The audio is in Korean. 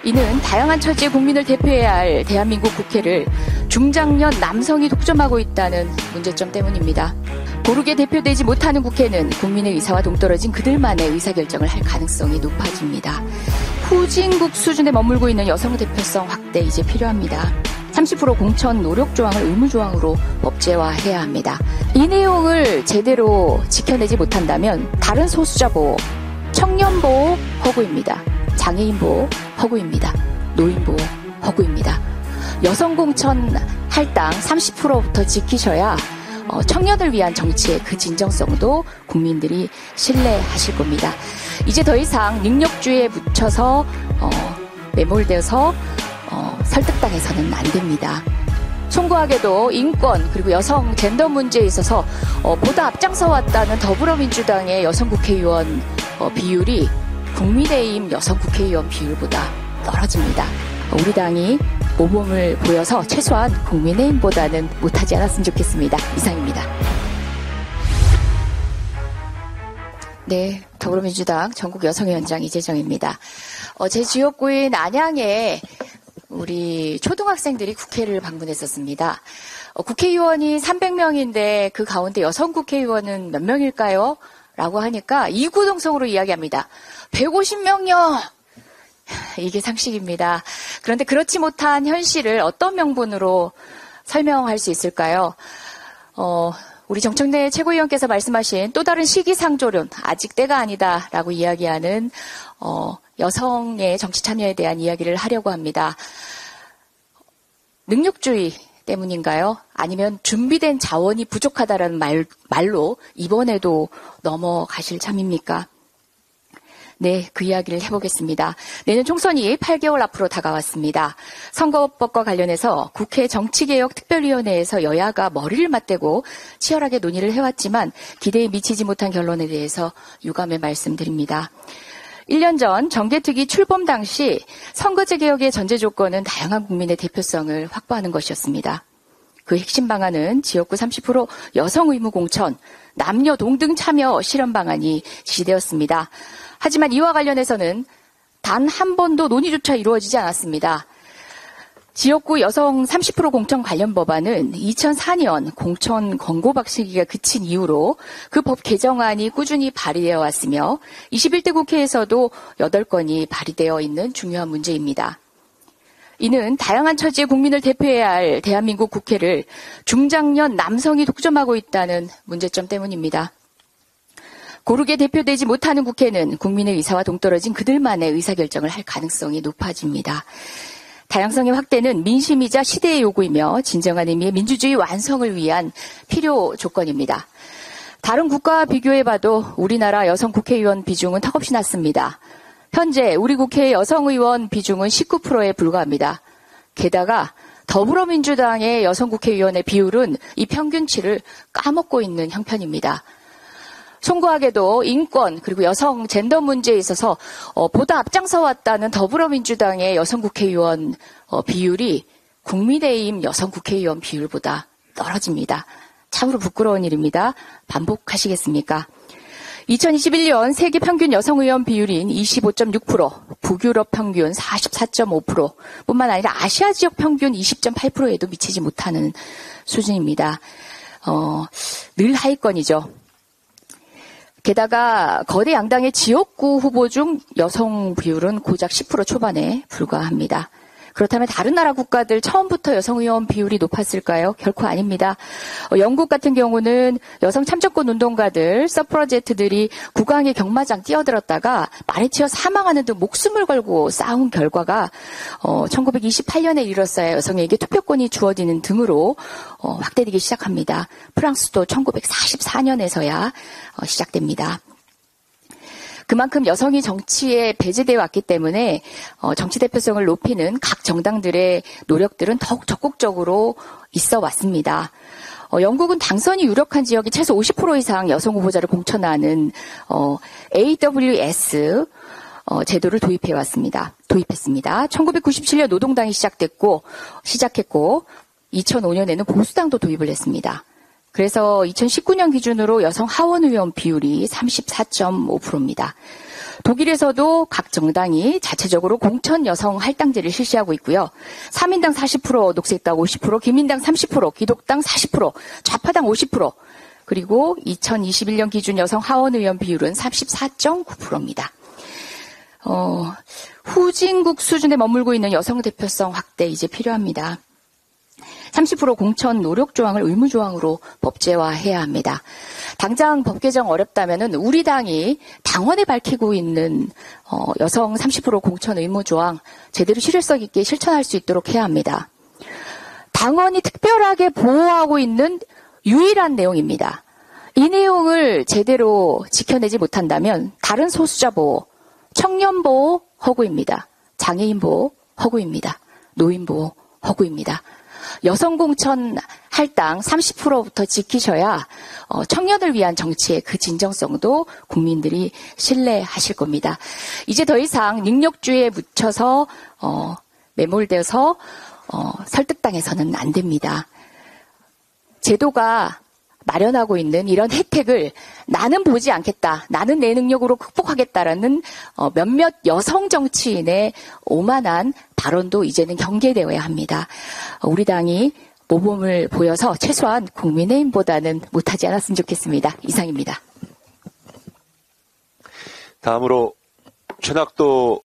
이는 다양한 처지의 국민을 대표해야 할 대한민국 국회를 중장년 남성이 독점하고 있다는 문제점 때문입니다. 고르게 대표되지 못하는 국회는 국민의 의사와 동떨어진 그들만의 의사결정을 할 가능성이 높아집니다. 후진국 수준에 머물고 있는 여성 대표성 확대 이제 필요합니다. 30% 공천 노력 조항을 의무조항으로 법제화해야 합니다. 이 내용을 제대로 지켜내지 못한다면 다른 소수자 보호, 청년 보호 허구입니다. 장애인 보호 허구입니다. 노인 보호 허구입니다. 여성 공천 할당 30%부터 지키셔야 청년을 위한 정치의 그 진정성도 국민들이 신뢰하실 겁니다. 이제 더 이상 능력주의에 묻혀서 매몰되어서 설득당해서는 안 됩니다. 송구하게도 인권 그리고 여성 젠더 문제에 있어서 보다 앞장서 왔다는 더불어민주당의 여성 국회의원 비율이 국민의힘 여성 국회의원 비율보다 떨어집니다. 우리 당이 모범을 보여서 최소한 국민의힘보다는 못하지 않았으면 좋겠습니다. 이상입니다. 네, 더불어민주당 전국 여성위원장 이재정입니다. 제 지역구인 안양에 우리 초등학생들이 국회를 방문했었습니다. 국회의원이 300명인데 그 가운데 여성 국회의원은 몇 명일까요? 라고 하니까 이구동성으로 이야기합니다. 150명요! 이게 상식입니다. 그런데 그렇지 못한 현실을 어떤 명분으로 설명할 수 있을까요? 우리 정청래 최고위원께서 말씀하신 또 다른 시기상조론, 아직 때가 아니다라고 이야기하는 여성의 정치 참여에 대한 이야기를 하려고 합니다. 능력주의 때문인가요? 아니면 준비된 자원이 부족하다라는 말로 이번에도 넘어가실 참입니까? 네, 그 이야기를 해보겠습니다. 내년 총선이 8개월 앞으로 다가왔습니다. 선거법과 관련해서 국회 정치개혁특별위원회에서 여야가 머리를 맞대고 치열하게 논의를 해왔지만 기대에 미치지 못한 결론에 대해서 유감의 말씀드립니다. 1년 전 정개특위 출범 당시 선거제 개혁의 전제 조건은 다양한 국민의 대표성을 확보하는 것이었습니다. 그 핵심 방안은 지역구 30% 여성 의무 공천, 남녀 동등 참여 실현 방안이 지시되었습니다. 하지만 이와 관련해서는 단 한 번도 논의조차 이루어지지 않았습니다. 지역구 여성 30% 공천 관련 법안은 2004년 공천 권고박 시기가 그친 이후로 그 법 개정안이 꾸준히 발의되어 왔으며 21대 국회에서도 8건이 발의되어 있는 중요한 문제입니다. 이는 다양한 처지의 국민을 대표해야 할 대한민국 국회를 중장년 남성이 독점하고 있다는 문제점 때문입니다. 고르게 대표되지 못하는 국회는 국민의 의사와 동떨어진 그들만의 의사결정을 할 가능성이 높아집니다. 다양성의 확대는 민심이자 시대의 요구이며 진정한 의미의 민주주의 완성을 위한 필요 조건입니다. 다른 국가와 비교해봐도 우리나라 여성 국회의원 비중은 턱없이 낮습니다. 현재 우리 국회의 여성 의원 비중은 19%에 불과합니다. 게다가 더불어민주당의 여성 국회의원의 비율은 이 평균치를 까먹고 있는 형편입니다. 송구하게도 인권 그리고 여성 젠더 문제에 있어서 보다 앞장서 왔다는 더불어민주당의 여성 국회의원 비율이 국민의힘 여성 국회의원 비율보다 떨어집니다. 참으로 부끄러운 일입니다. 반복하시겠습니까? 2021년 세계 평균 여성 의원 비율인 25.6%, 북유럽 평균 44.5% 뿐만 아니라 아시아 지역 평균 20.8%에도 미치지 못하는 수준입니다. 늘 하위권이죠. 게다가 거대 양당의 지역구 후보 중 여성 비율은 고작 10% 초반에 불과합니다. 그렇다면 다른 나라 국가들 처음부터 여성 의원 비율이 높았을까요? 결코 아닙니다. 영국 같은 경우는 여성 참정권 운동가들, 서프러제트들이 국왕의 경마장 뛰어들었다가 말에 치여 사망하는 등 목숨을 걸고 싸운 결과가 1928년에 이르렀어야 여성에게 투표권이 주어지는 등으로 확대되기 시작합니다. 프랑스도 1944년에서야 시작됩니다. 그만큼 여성이 정치에 배제되어 왔기 때문에 정치 대표성을 높이는 각 정당들의 노력들은 더욱 적극적으로 있어 왔습니다. 영국은 당선이 유력한 지역이 최소 50% 이상 여성 후보자를 공천하는 AWS 제도를 도입했습니다. 1997년 노동당이 시작했고 2005년에는 보수당도 도입을 했습니다. 그래서 2019년 기준으로 여성 하원 의원 비율이 34.5%입니다. 독일에서도 각 정당이 자체적으로 공천 여성 할당제를 실시하고 있고요. 3인당 40%, 녹색당 50%, 기민당 30%, 기독당 40%, 좌파당 50%, 그리고 2021년 기준 여성 하원 의원 비율은 34.9%입니다. 후진국 수준에 머물고 있는 여성 대표성 확대 이제 필요합니다. 30% 공천 노력 조항을 의무 조항으로 법제화해야 합니다. 당장 법 개정 어렵다면은 우리 당이 당원에 밝히고 있는 여성 30% 공천 의무 조항 제대로 실효성 있게 실천할 수 있도록 해야 합니다. 당원이 특별하게 보호하고 있는 유일한 내용입니다. 이 내용을 제대로 지켜내지 못한다면 다른 소수자 보호, 청년 보호 허구입니다. 장애인 보호 허구입니다. 노인 보호 허구입니다. 여성 공천 할당 30%부터 지키셔야 청년을 위한 정치의 그 진정성도 국민들이 신뢰하실 겁니다. 이제 더 이상 능력주의에 묻혀서 매몰되어서 설득당해서는 안 됩니다. 제도가 마련하고 있는 이런 혜택을 나는 보지 않겠다, 나는 내 능력으로 극복하겠다라는 몇몇 여성 정치인의 오만한 발언도 이제는 경계되어야 합니다. 우리 당이 모범을 보여서 최소한 국민의힘보다는 못하지 않았으면 좋겠습니다. 이상입니다. 다음으로 최낙도